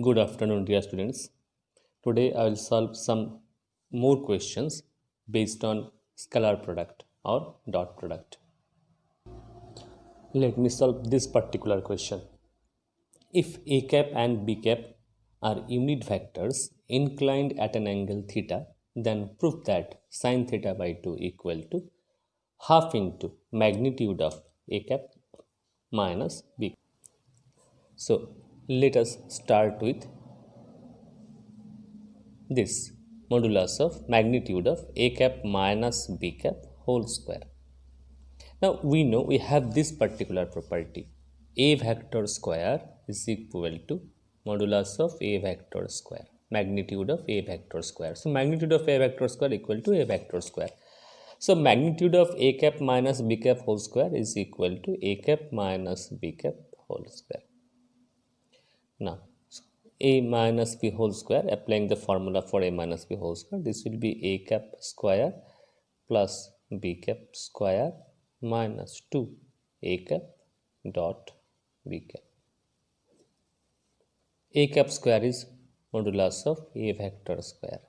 Good afternoon, dear students. Today I will solve some more questions based on scalar product or dot product. Let me solve this particular question. If a cap and b cap are unit vectors inclined at an angle theta, then prove that sine theta by 2 equal to half into magnitude of a cap minus b. So let us start with this modulus of magnitude of a cap minus b cap whole square. Now we know we have this particular property. A vector square is equal to modulus of a vector square, magnitude of a vector square. So magnitude of a vector square equal to a vector square. So magnitude of a cap minus b cap whole square is equal to a cap minus b cap whole square. Now a minus b whole square, applying the formula for a minus b whole square, this will be a cap square plus b cap square minus 2 a cap dot b cap. A cap square is modulus of a vector square,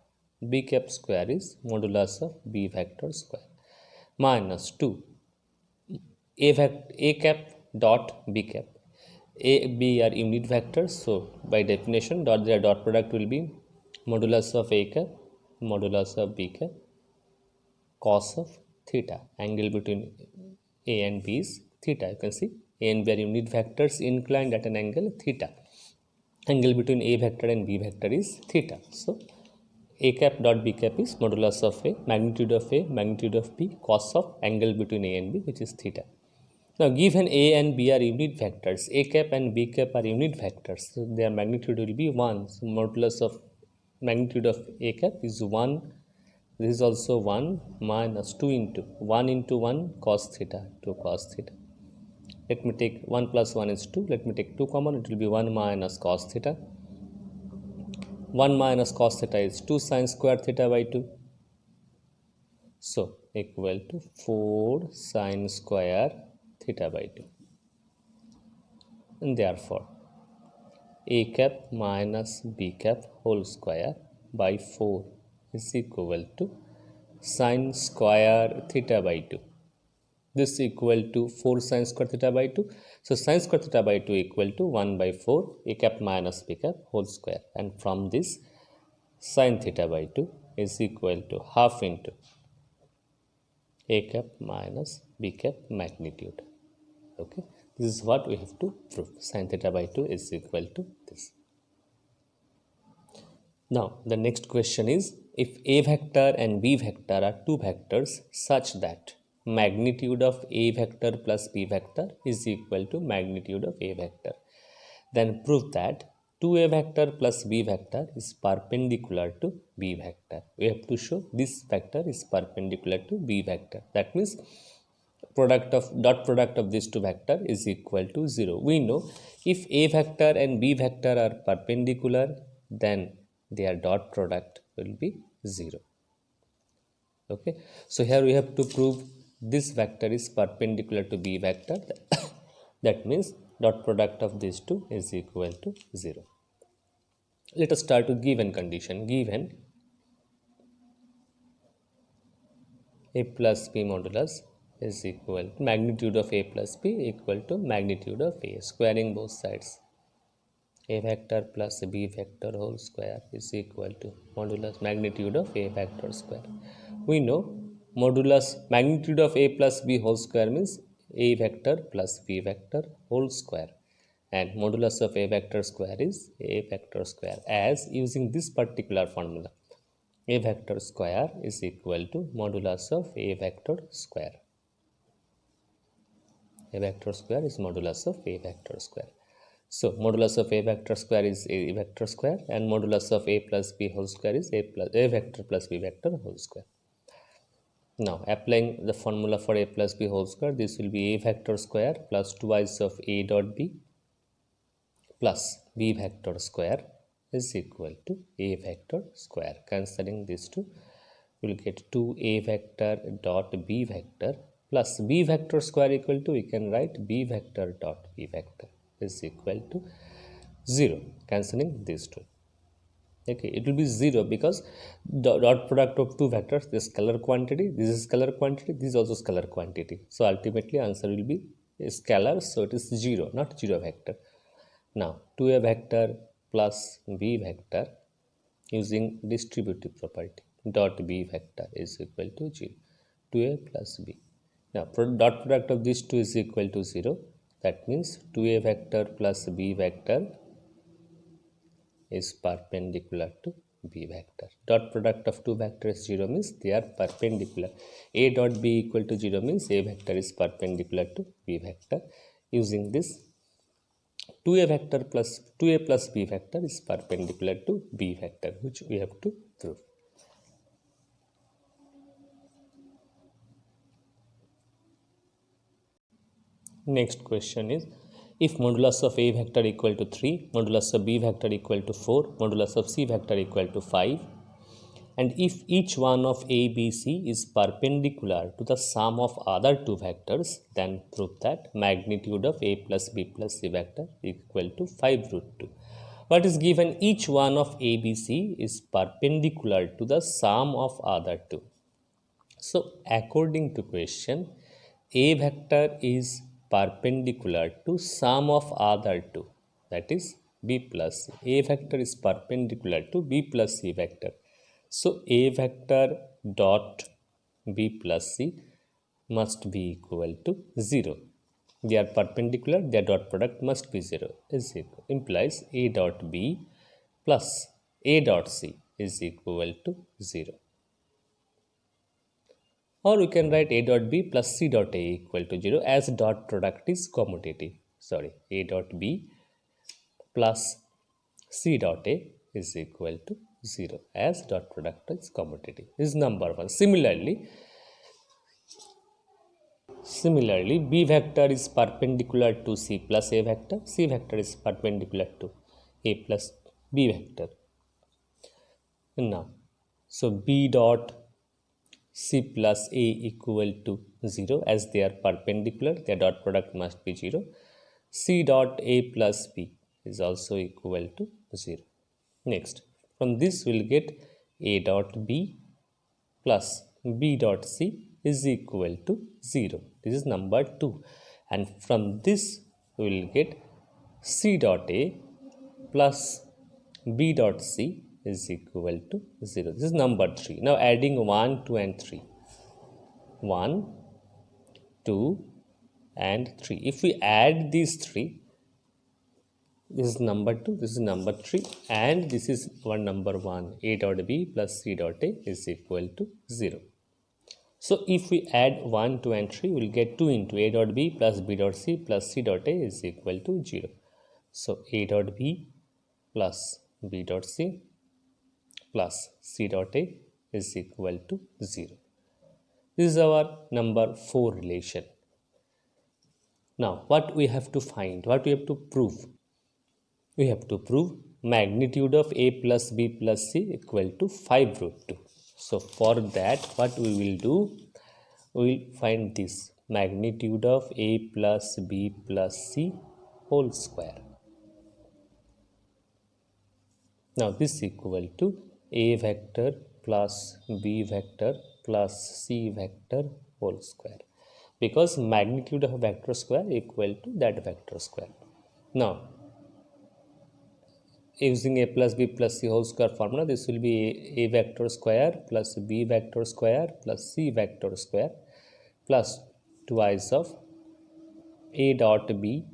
b cap square is modulus of b vector square minus 2 a cap dot b cap. A, B are unit vectors, so by definition, their dot product will be modulus of A cap, modulus of B cap, cos of theta. Angle between A and B is theta. You can see A and B are unit vectors inclined at an angle theta. Angle between A vector and B vector is theta. So A cap dot B cap is modulus of A, magnitude of B, cos of angle between A and B, which is theta. Now, given A and B are unit vectors, A cap and B cap are unit vectors, so their magnitude will be 1. So, modulus of magnitude of A cap is 1. This is also 1 minus 2 into 1 cos theta, 2 cos theta. Let me take 1 plus 1 is 2. Let me take 2 common. It will be 1 minus cos theta. 1 minus cos theta is 2 sin square theta by 2. So, equal to 4 sin square theta by 2, and therefore a cap minus b cap whole square by 4 is equal to sin square theta by 2. This is equal to 4 sin square theta by 2. So sin square theta by 2 equal to 1 by 4 a cap minus b cap whole square, and from this sin theta by 2 is equal to half into a cap minus b cap magnitude. Okay, this is what we have to prove. Sin theta by 2 is equal to this. Now the next question is, if a vector and b vector are two vectors such that magnitude of a vector plus b vector is equal to magnitude of a vector, then prove that 2a vector plus b vector is perpendicular to b vector. We have to show this vector is perpendicular to b vector. That means dot product of these two vector is equal to 0. We know if a vector and b vector are perpendicular, then their dot product will be 0. Okay, so here we have to prove this vector is perpendicular to b vector. That means dot product of these two is equal to 0. Let us start with given condition. Given a plus b modulus is equal to magnitude of a plus b equal to magnitude of a, squaring both sides. A vector plus b vector whole square is equal to modulus magnitude of a vector square. We know modulus magnitude of a plus b whole square means a vector plus b vector whole square, and modulus of a vector square is a vector square, as using this particular formula a vector square is equal to modulus of a vector square. A vector square is modulus of a vector square. So modulus of a vector square is a vector square, and modulus of a plus b whole square is a vector plus b vector whole square. Now applying the formula for a plus b whole square, this will be a vector square plus twice of a dot b plus b vector square is equal to a vector square. Cancelling these two, we will get 2a vector dot b vector plus b vector square equal to, we can write b vector dot b vector is equal to 0, cancelling these two. Okay, it will be 0 because the dot product of two vectors, this scalar quantity, this is scalar quantity, this is also scalar quantity. So ultimately answer will be a scalar, so it is 0, not 0 vector. Now 2a vector plus b vector using distributive property, dot b vector is equal to 0, 2a plus b. Now dot product of these two is equal to 0, that means 2a vector plus b vector is perpendicular to b vector. Dot product of two vectors 0 means they are perpendicular. A dot b equal to 0 means a vector is perpendicular to b vector. Using this, 2a plus b vector is perpendicular to b vector, which we have to prove. Next question is, if modulus of a vector equal to 3, modulus of b vector equal to 4, modulus of c vector equal to 5, and if each one of a, b, c is perpendicular to the sum of other two vectors, then prove that magnitude of a plus b plus c vector equal to 5 root 2. What is given? Each one of a, b, c is perpendicular to the sum of other two. So according to question, a vector is perpendicular to sum of other two, that is b plus c. A vector is perpendicular to b plus c vector. So a vector dot b plus c must be equal to 0. They are perpendicular, their dot product must be 0, is equal, implies a dot b plus a dot c is equal to 0. Or we can write a dot b plus c dot a equal to 0 as dot product is commutative. Sorry, a dot b plus c dot a is equal to 0 as dot product is commutative. This is number 1. Similarly, b vector is perpendicular to c plus a vector. C vector is perpendicular to a plus b vector. Now, so b dot c plus a equal to 0 as they are perpendicular, their dot product must be 0. C dot a plus b is also equal to 0. Next, from this we will get a dot b plus b dot c is equal to 0. This is number 2. And from this we will get c dot a plus b dot c is equal to 0. This is number 3. Now adding 1, 2 and 3. 1, 2 and 3. If we add these 3, this is number 2, this is number 3 and this is one number 1. A dot b plus c dot a is equal to 0. So if we add 1, 2 and 3, we will get 2 into a dot b plus b dot c plus c dot a is equal to 0. So a dot b plus b dot c plus c dot a is equal to 0. This is our number 4 relation. Now what we have to find, what we have to prove? We have to prove magnitude of a plus b plus c equal to 5 root 2. So for that what we will do, we will find this magnitude of a plus b plus c whole square. Now this is equal to a vector plus b vector plus c vector whole square, because magnitude of a vector square equal to that vector square. Now using a plus b plus c whole square formula, this will be a vector square plus b vector square plus c vector square plus twice of a dot b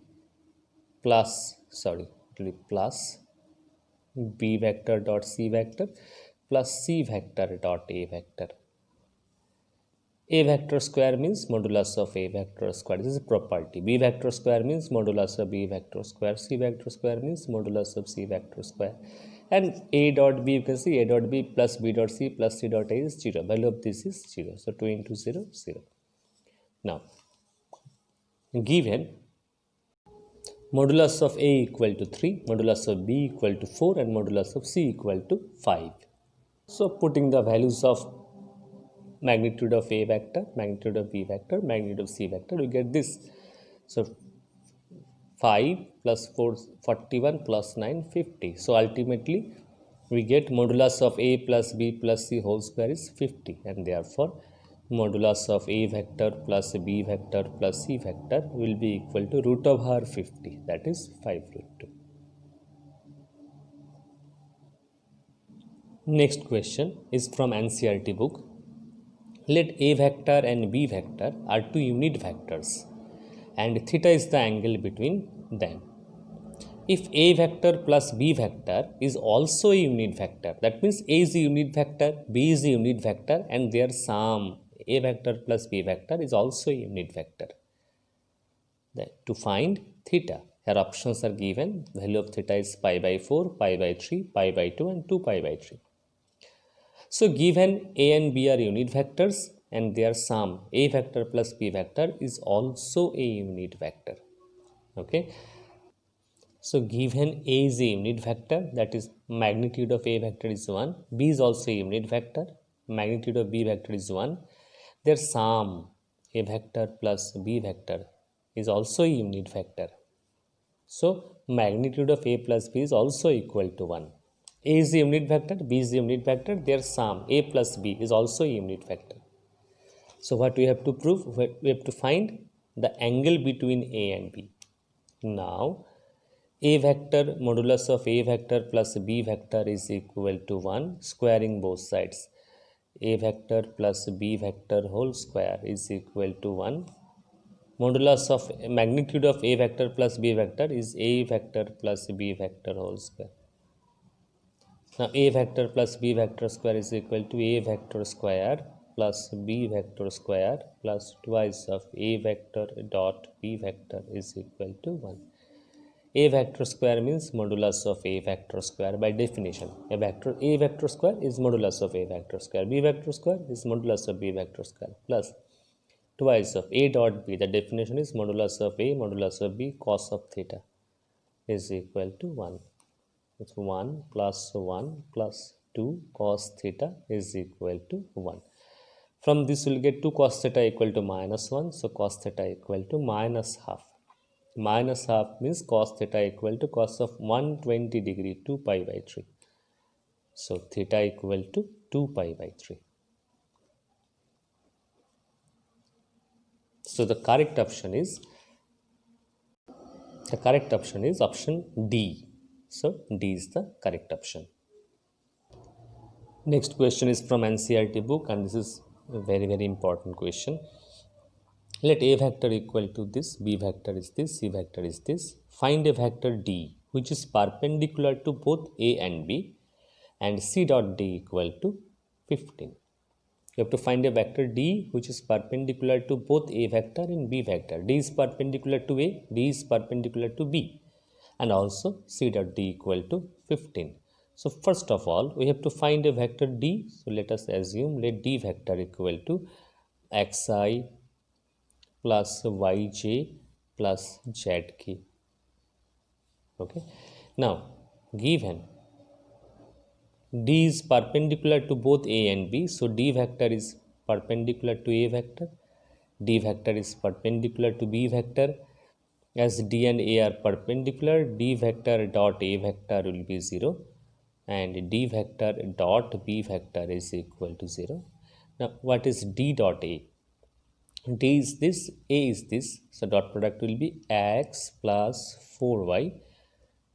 plus, plus b vector dot c vector plus c vector dot a vector. A vector square means modulus of a vector square. This is a property. B vector square means modulus of b vector square. C vector square means modulus of c vector square. And a dot b, you can see a dot b plus b dot c plus c dot a is 0. Value of this is 0. So 2 into 0, 0. Now, given modulus of a equal to 3, modulus of b equal to 4 and modulus of c equal to 5. So putting the values of magnitude of a vector, magnitude of b vector, magnitude of c vector, we get this. So 5 plus 4 41 plus 9 50. So ultimately we get modulus of a plus b plus c whole square is 50, and therefore modulus of a vector plus b vector plus c vector will be equal to root over 50, that is 5 root 2. Next question is from NCERT book. Let a vector and b vector are two unit vectors and theta is the angle between them. If a vector plus b vector is also a unit vector, that means a is a unit vector, b is a unit vector, and their sum a vector plus b vector is also a unit vector. Then to find theta, here options are given. Value of theta is pi by 4, pi by 3, pi by 2 and 2 pi by 3. So given a and b are unit vectors and their sum a vector plus b vector is also a unit vector. Okay. So given a is a unit vector, that is magnitude of a vector is 1, b is also a unit vector, magnitude of b vector is 1, their sum a vector plus b vector is also a unit vector. So magnitude of a plus b is also equal to 1. A is a unit vector, b is a unit vector, their sum a plus b is also a unit vector. So what we have to prove? We have to find the angle between a and b. Now a vector modulus of a vector plus b vector is equal to 1, squaring both sides. A vector plus b vector whole square is equal to 1. Modulus of magnitude of a vector plus b vector is a vector plus b vector whole square. Now a vector plus b vector square is equal to a vector square plus b vector square plus twice of a vector dot b vector is equal to 1. A vector square means modulus of a vector square by definition. A vector square is modulus of a vector square. B vector square is modulus of b vector square plus twice of a dot b. The definition is modulus of a modulus of b cos of theta is equal to 1. It's 1 plus 1 plus 2 cos theta is equal to 1. From this we will get 2 cos theta equal to minus 1. So cos theta equal to minus half. Minus half means cos theta equal to cos of 120 degree 2 pi by 3. So theta equal to 2 pi by 3. So the correct option is option D. So D is the correct option. Next question is from NCERT book, and this is a very important question. Let a vector equal to this, b vector is this, c vector is this. Find a vector D which is perpendicular to both a and b, and c dot d equal to 15. You have to find a vector D which is perpendicular to both a vector and b vector. D is perpendicular to a, D is perpendicular to b, and also c dot d equal to 15. So first of all we have to find a vector D. So let us assume let D vector equal to xi plus yj plus zk. Okay. Now given D is perpendicular to both a and b, so D vector is perpendicular to a vector, D vector is perpendicular to b vector. As D and a are perpendicular, D vector dot a vector will be 0 and D vector dot b vector is equal to 0. Now what is D dot a? D is this, a is this, so dot product will be x plus 4y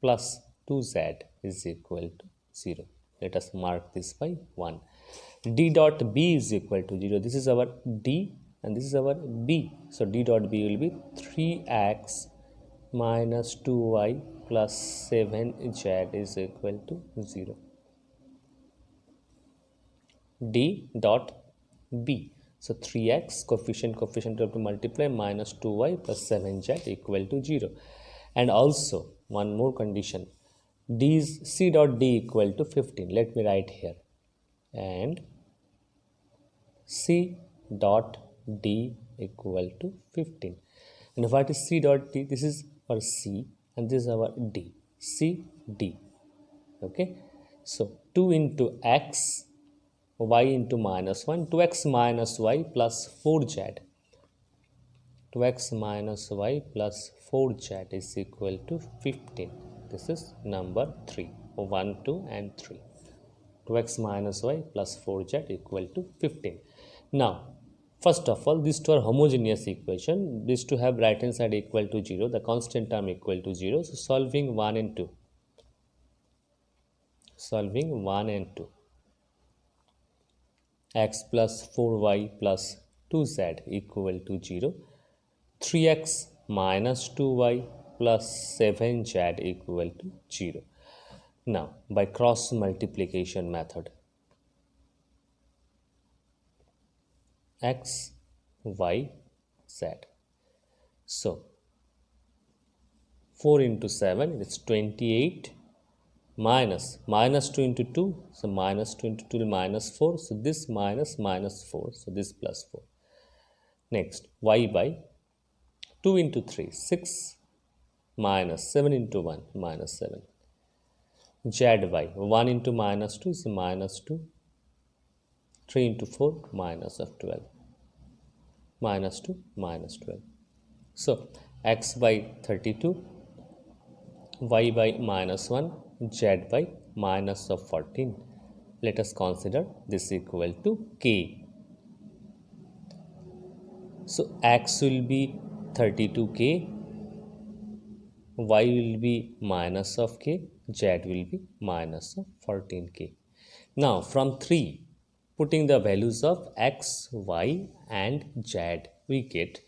plus 2z is equal to 0. Let us mark this by 1. D dot b is equal to 0. This is our D and this is our b. So D dot b will be 3x minus 2y plus 7z is equal to 0. D dot b. So 3x coefficient we have to multiply minus 2y plus 7z equal to 0. And also one more condition. D is c dot d equal to 15. Let me write here. And c dot d equal to 15. And what is c dot d? This is our c and this is our d. C d. Okay. So 2 into x, y into minus 1, 2x minus y plus 4z 2x minus y plus 4z is equal to 15. This is number 3. 1, 2 and 3. 2x minus y plus 4z equal to 15. Now, first of all, these two are homogeneous equation. These two have right hand side equal to 0, the constant term equal to 0. So, solving 1 and 2. Solving 1 and 2. X plus 4y plus 2z equal to 0. 3x minus 2y plus 7z equal to 0. Now, by cross multiplication method, x, y, z. So, 4 into 7 is 28 minus 2 into 2. So, minus 2 into 2 will minus 4. So, this minus 4. So, this plus 4. Next, y by 2 into 3, 6 minus 7 into 1, minus 7. Z by 1 into minus 2 is minus 2. 3 into 4, minus of 12. Minus 2, minus 12. So, x by 32, y by minus 1, z by minus of 14. Let us consider this equal to k. So, x will be 32k, y will be minus of k, z will be minus of 14k. Now, from 3, putting the values of x, y and z, we get,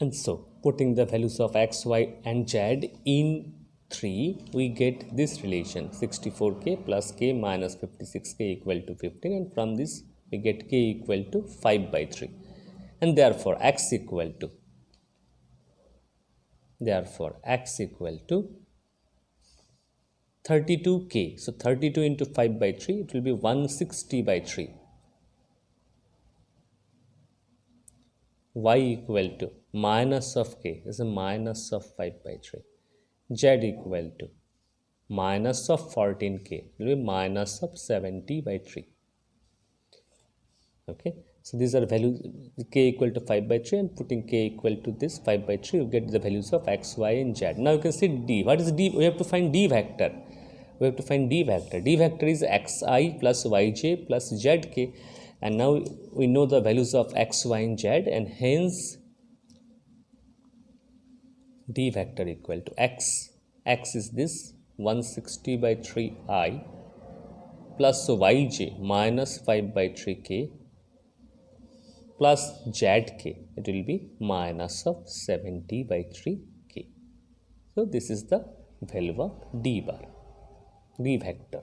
and so putting the values of x, y and z in 3, we get this relation 64k plus k minus 56k equal to 15, and from this we get k equal to 5 by 3, and therefore x equal to 32k. So 32 into 5 by 3, it will be 160 by 3. Y equal to minus of k is a minus of 5 by 3. Z equal to minus of 14k, it will be minus of 70 by 3. Okay. So these are values, k equal to 5 by 3, and putting k equal to this 5 by 3, you get the values of x, y and z. Now you can see d. What is d? We have to find d vector. We have to find d vector. D vector is xi plus yj plus zk, and now we know the values of x, y and z, and hence d vector equal to x. X is this 160 by 3i plus yj minus 5 by 3k plus zk, it will be minus of 70 by 3k. So this is the value of d bar, d vector.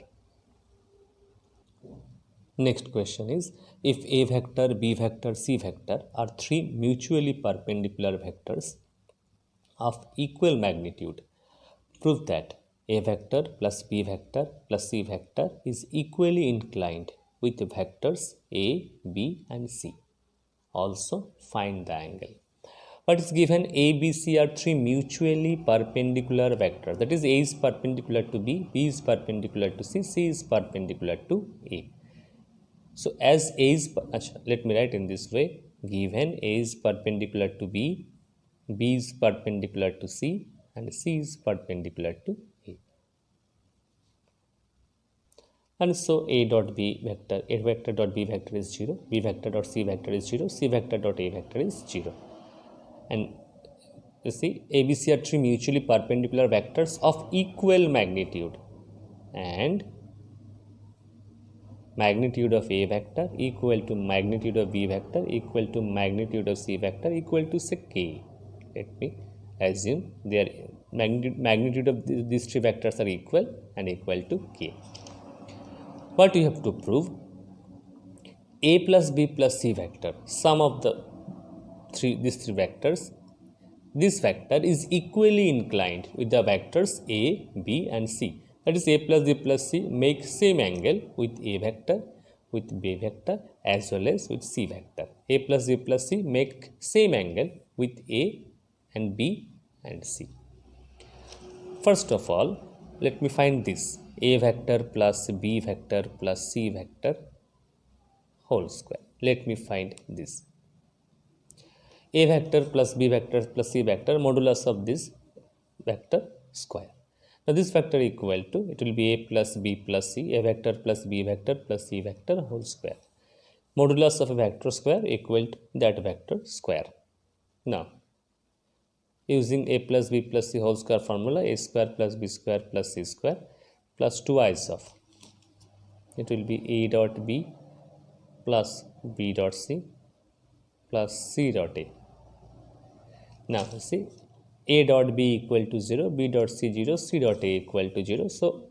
Next question is, if a vector, b vector, c vector are three mutually perpendicular vectors of equal magnitude, prove that a vector plus b vector plus c vector is equally inclined with vectors a, b and c. Also find the angle. What is given? A, B, C are three mutually perpendicular vectors. That is, A is perpendicular to B, B is perpendicular to C, C is perpendicular to A. So as A is, let me write in this way, given A is perpendicular to B, B is perpendicular to C and C is perpendicular to A. And so A dot B vector, A vector dot B vector is 0, B vector dot C vector is 0, C vector dot A vector is 0. And you see, A, B, C are three mutually perpendicular vectors of equal magnitude, and magnitude of A vector equal to magnitude of B vector equal to magnitude of C vector equal to say K. Let me assume their magnitude of these three vectors are equal and equal to K. What you have to prove? A plus B plus C vector, sum of these three vectors, this vector is equally inclined with the vectors A, B and C. That is, A plus B plus C make same angle with A vector, with B vector as well as with C vector. A plus B plus C make same angle with A and B and C. First of all, let me find this A vector plus B vector plus C vector whole square. Let me find this. A vector plus B vector plus C vector modulus of this vector square. Now this vector equal to, it will be A plus B plus C, A vector plus B vector plus C vector whole square. Modulus of a vector square equal to that vector square. Now using A plus B plus C whole square formula, A square plus B square plus C square plus 2i's of, it will be A dot B plus B dot C plus C dot A. Now see, A dot B equal to 0, B dot C 0, C dot A equal to 0. So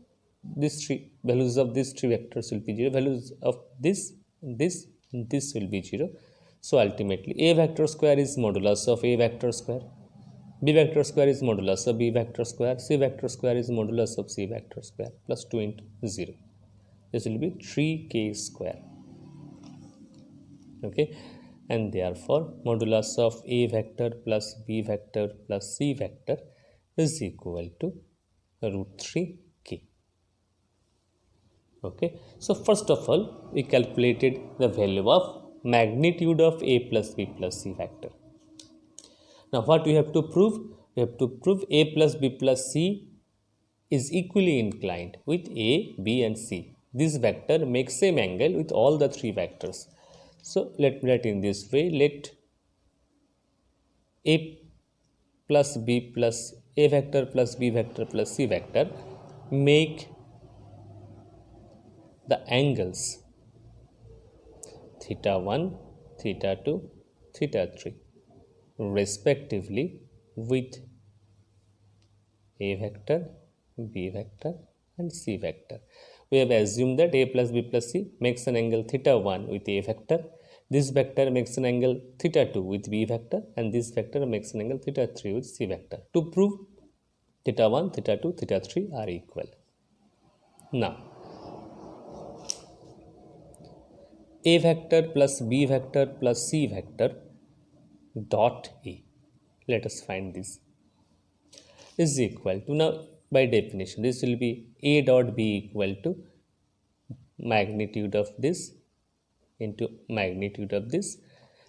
these three values of these three vectors will be 0, values of this will be 0. So ultimately A vector square is modulus of A vector square, B vector square is modulus of B vector square, C vector square is modulus of C vector square plus 2 into 0. This will be 3k square. Okay, and therefore modulus of A vector plus B vector plus C vector is equal to root 3k. Okay, so first of all we calculated the value of magnitude of A plus B plus C vector. Now what we have to prove? We have to prove A plus B plus C is equally inclined with A, B and C. This vector makes same angle with all the three vectors. So let me write in this way, let A plus B plus A vector plus B vector plus C vector make the angles theta 1, theta 2, theta 3 respectively with A vector, B vector and C vector. We have assumed that A plus B plus C makes an angle theta 1 with A vector, this vector makes an angle theta 2 with B vector and this vector makes an angle theta 3 with C vector. To prove theta 1, theta 2, theta 3 are equal. Now A vector plus B vector plus C vector dot A, let us find this, is equal to, now by definition this will be A dot B equal to magnitude of this into magnitude of this,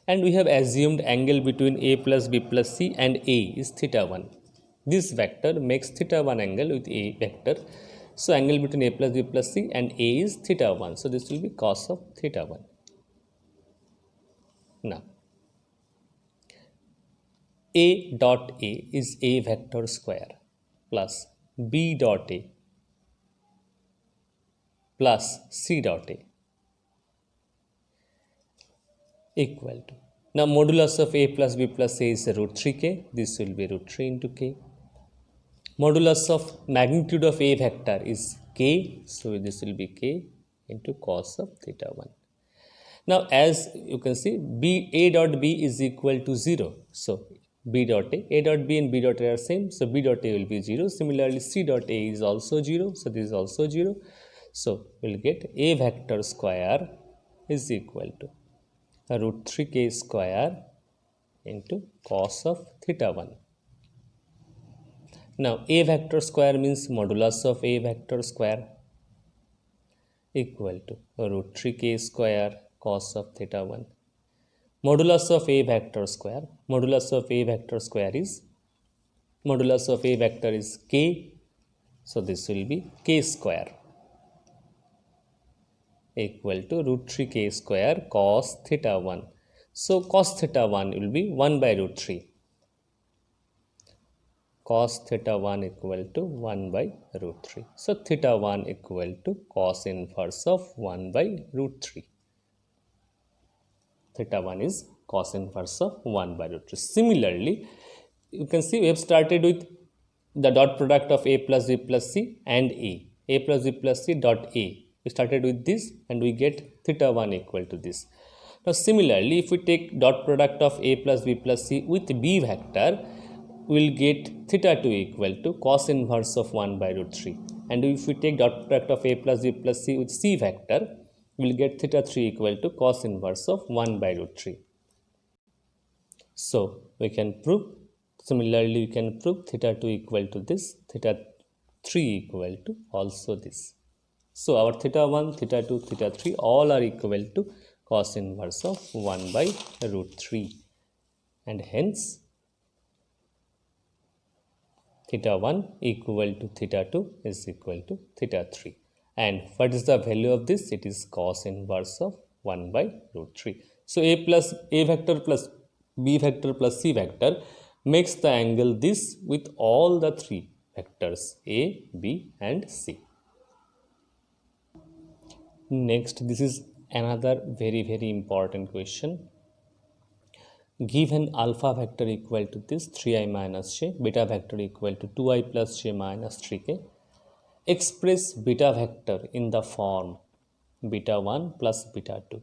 and we have assumed angle between A plus B plus C and A is theta 1. This vector makes theta 1 angle with A vector, so angle between A plus B plus C and A is theta 1, so this will be cos of theta 1. Now A dot A is A vector square plus B dot A plus C dot A equal to, now modulus of A plus B plus A is root 3k, this will be root 3 into k. Modulus of magnitude of A vector is k, so this will be k into cos of theta 1. Now as you can see, A dot B is equal to 0, so B dot A dot B and B dot A are same, so B dot A will be 0. Similarly C dot A is also 0, so this is also 0. So we'll get A vector square is equal to root 3k square into cos of theta 1. Now A vector square means modulus of A vector square equal to root 3k square cos of theta 1. Modulus of A vector square, modulus of A vector square is, modulus of A vector is k, so this will be k square equal to root 3k square cos theta 1. So cos theta 1 will be 1 by root 3. Cos theta 1 equal to 1 by root 3. So theta 1 equal to cos inverse of 1 by root 3. Theta 1 is cos inverse of 1 by root 3. Similarly, you can see we have started with the dot product of A plus B plus C and A plus B plus C dot A. We started with this and we get theta 1 equal to this. Now similarly, if we take dot product of A plus B plus C with B vector, we will get theta 2 equal to cos inverse of 1 by root 3. And if we take dot product of A plus B plus C with C vector, we will get theta 3 equal to cos inverse of 1 by root 3. So we can prove, similarly we can prove theta 2 equal to this, theta 3 equal to also this. So our theta 1, theta 2, theta 3 all are equal to cos inverse of 1 by root 3. and hence theta 1 equal to theta 2 is equal to theta 3. And what is the value of this? It is cos inverse of 1 by root 3. So a vector plus b vector plus c vector makes the angle this with all the three vectors a, b and c. Next, this is another very important question. Given alpha vector equal to this 3i minus j, beta vector equal to 2i plus j minus 3k, express beta vector in the form beta 1 plus beta 2.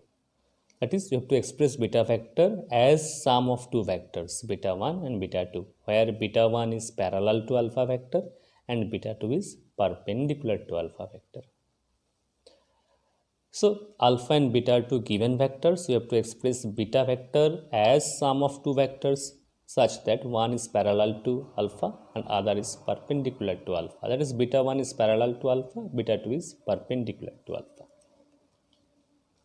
That is, you have to express beta vector as sum of two vectors, beta 1 and beta 2, where beta 1 is parallel to alpha vector and beta 2 is perpendicular to alpha vector. So alpha and beta are two given vectors. You have to express beta vector as sum of two vectors such that one is parallel to alpha and other is perpendicular to alpha. That is, beta 1 is parallel to alpha, beta 2 is perpendicular to alpha.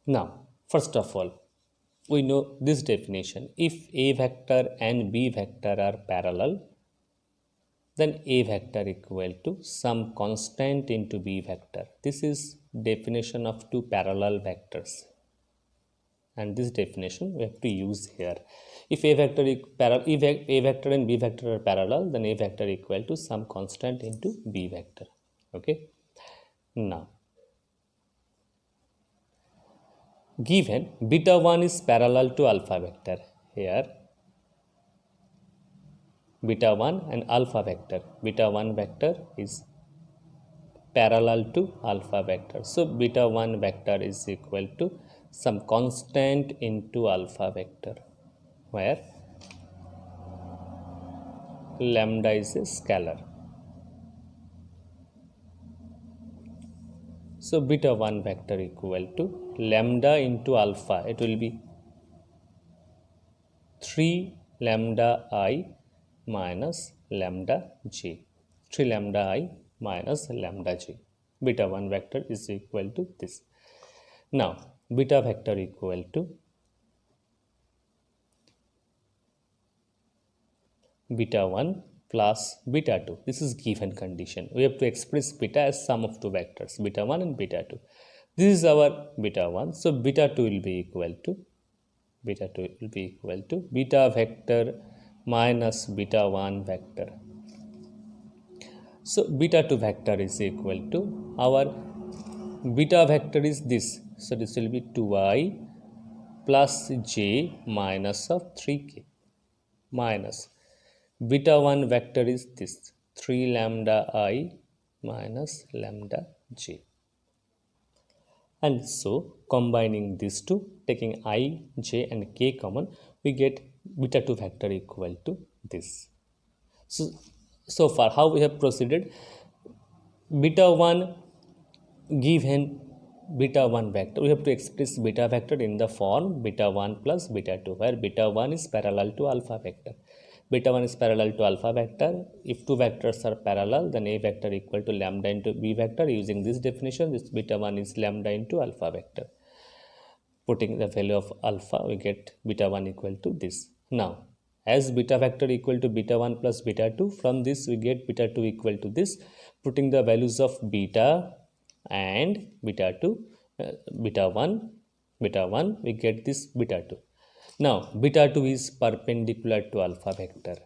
Now, first of all, we know this definition. If a vector and b vector are parallel, then a vector equal to some constant into b vector. This is definition of two parallel vectors, and this definition we have to use here. If a vector and b vector are parallel, then a vector equal to some constant into b vector. Okay. Now, given beta 1 is parallel to alpha vector, here beta 1 and alpha vector, beta 1 vector is parallel to alpha vector. So beta 1 vector is equal to some constant into alpha vector, where lambda is a scalar. So beta 1 vector equal to lambda into alpha. It will be 3 lambda I minus lambda j. 3 lambda I minus lambda j. Beta 1 vector is equal to this. Now, beta vector equal to beta 1 plus beta 2. This is given condition. We have to express beta as sum of two vectors, beta 1 and beta 2. This is our beta 1. So beta 2 will be equal to beta vector minus beta 1 vector. So beta 2 vector is equal to our beta vector is this. So this will be 2i plus j minus of 3k minus beta 1 vector is this 3 lambda I minus lambda j. And so combining these two, taking I, j and k common, we get beta 2 vector equal to this. So far how we have proceeded, beta 1 given beta 1 vector, we have to express beta vector in the form beta 1 plus beta 2, where beta 1 is parallel to alpha vector. Beta 1 is parallel to alpha vector. If two vectors are parallel, then a vector equal to lambda into b vector. Using this definition, this beta 1 is lambda into alpha vector. Putting the value of alpha, we get beta 1 equal to this. Now, as beta vector equal to beta 1 plus beta 2, from this we get beta 2 equal to this. Putting the values of beta and beta 2, beta 1, we get this beta 2. Now, beta 2 is perpendicular to alpha vector.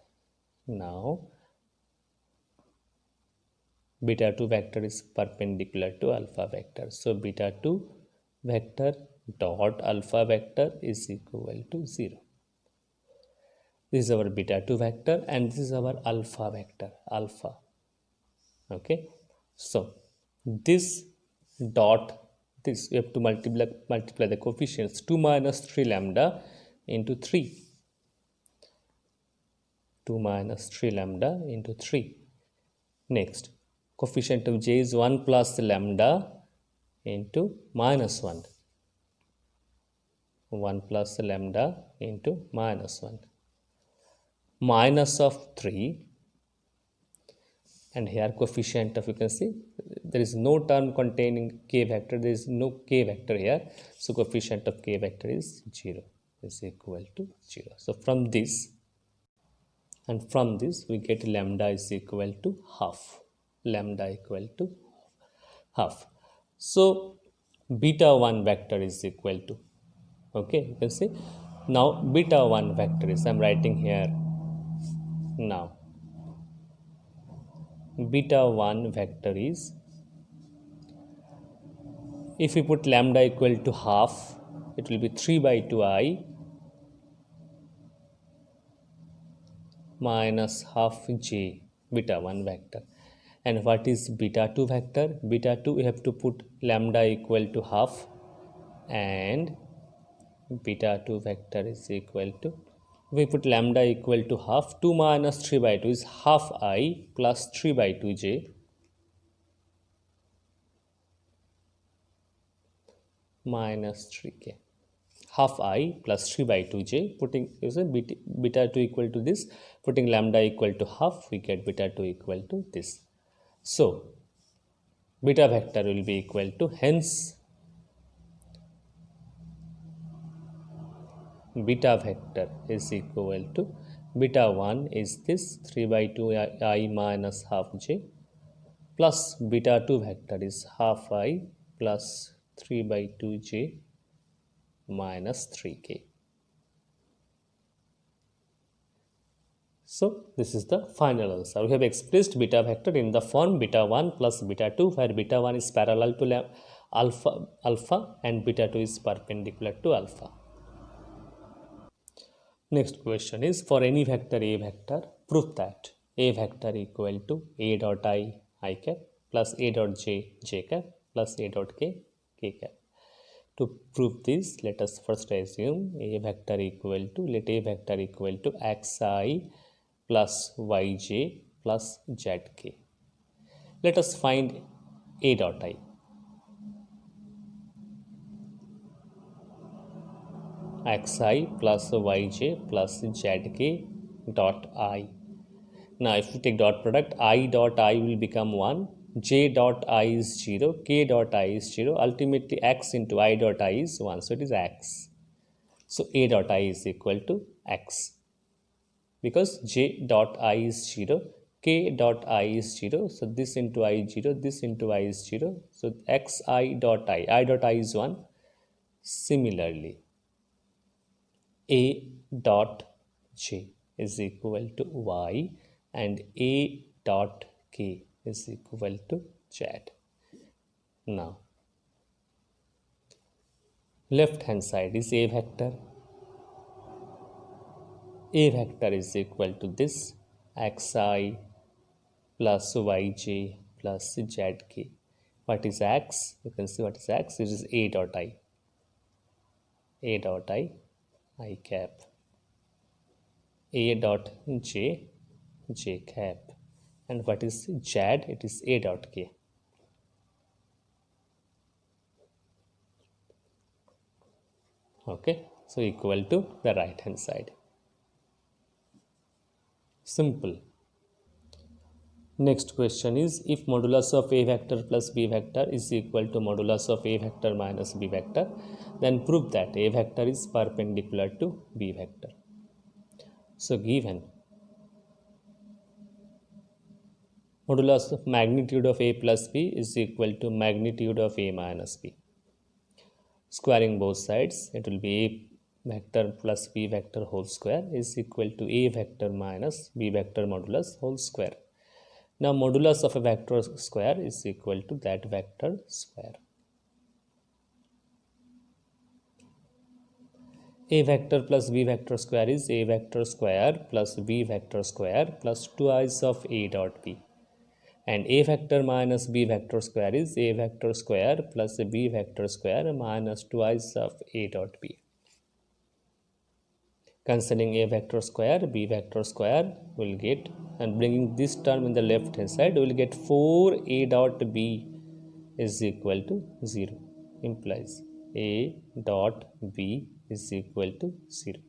Now, beta 2 vector is perpendicular to alpha vector. So, beta 2 vector dot alpha vector is equal to 0. This is our beta 2 vector and this is our alpha vector, alpha. Okay. So, this dot, this we have to multiply the coefficients 2 minus 3 lambda into 3. 2 minus 3 lambda into 3. Next, coefficient of j is 1 plus lambda into minus 1. 1 plus lambda into minus 1. Minus of 3. And here coefficient of, you can see, there is no term containing k vector. There is no k vector here. So, coefficient of k vector is 0. Is equal to 0. So, from this and from this we get lambda is equal to half. Lambda equal to half. So beta 1 vector is equal to, okay, you can see now beta 1 vector is, I'm writing here now, beta 1 vector is, if we put lambda equal to half, it will be 3 by 2 I minus half j beta 1 vector. And what is beta 2 vector? Beta 2 we have to put lambda equal to half, and beta 2 vector is equal to, we put lambda equal to half, 2 minus 3 by 2 is half I plus 3 by 2 j minus 3k. Half I plus 3 by 2 j, putting beta 2 equal to this, putting lambda equal to half, we get beta 2 equal to this. So beta vector will be equal to, hence beta vector is equal to, beta 1 is this 3 by 2 I minus half j, plus beta 2 vector is half I plus 3 by 2 j minus 3k. So this is the final answer. We have expressed beta vector in the form beta 1 plus beta 2, where beta 1 is parallel to alpha and beta 2 is perpendicular to alpha. Next question is, for any vector A vector, prove that A vector equal to A dot I cap plus A dot j cap plus A dot k cap. To prove this, let us first assume A vector equal to, let A vector equal to xi plus yj plus zk. Let us find A dot I. Xi plus yj plus zk dot I. Now if we take dot product, I dot I will become 1, j dot I is 0, k dot I is 0, ultimately x into I dot I is 1, so it is x. So A dot I is equal to x, because j dot I is 0, k dot I is 0, so this into I is 0, this into I is 0, so xi dot I dot I is 1. Similarly, A dot j is equal to y and A dot k is equal to z. Now left hand side is A vector. A vector is equal to this xi plus yj plus zk. What is x? You can see what is x. It is A dot I. A dot I cap. A dot j cap. And what is z? It is A dot k. Okay, so equal to the right hand side. Simple. Next question is, if modulus of A vector plus B vector is equal to modulus of A vector minus B vector, then prove that A vector is perpendicular to B vector. So given modulus of magnitude of A plus B is equal to magnitude of A minus B. Squaring both sides, it will be A vector plus B vector whole square is equal to A vector minus B vector modulus whole square. Now modulus of a vector square is equal to that vector square. A vector plus B vector square is A vector square plus B vector square plus twice of A dot B. And A vector minus B vector square is A vector square plus B vector square minus twice of A dot B. Considering A vector square, B vector square will get, and bringing this term in the left hand side, we will get 4A dot B is equal to 0, implies A dot B is equal to 0,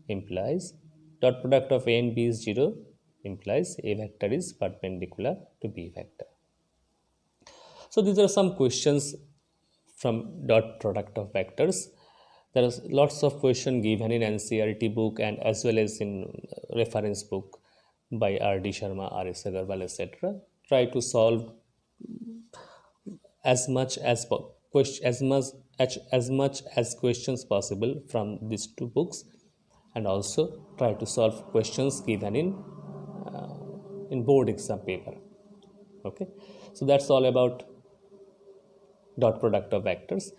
implies dot product of A and B is 0, implies A vector is perpendicular to B vector. So these are some questions from dot product of vectors. There are lots of questions given in NCERT book and as well as in reference book. by R.D. Sharma, R.S. Agarwal, etc. Try to solve as much as as questions possible from these two books, and also try to solve questions given in board exam paper. Okay, so that's all about dot product of vectors.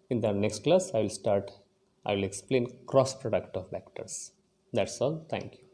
In the next class I will explain cross product of vectors. That's all. Thank you.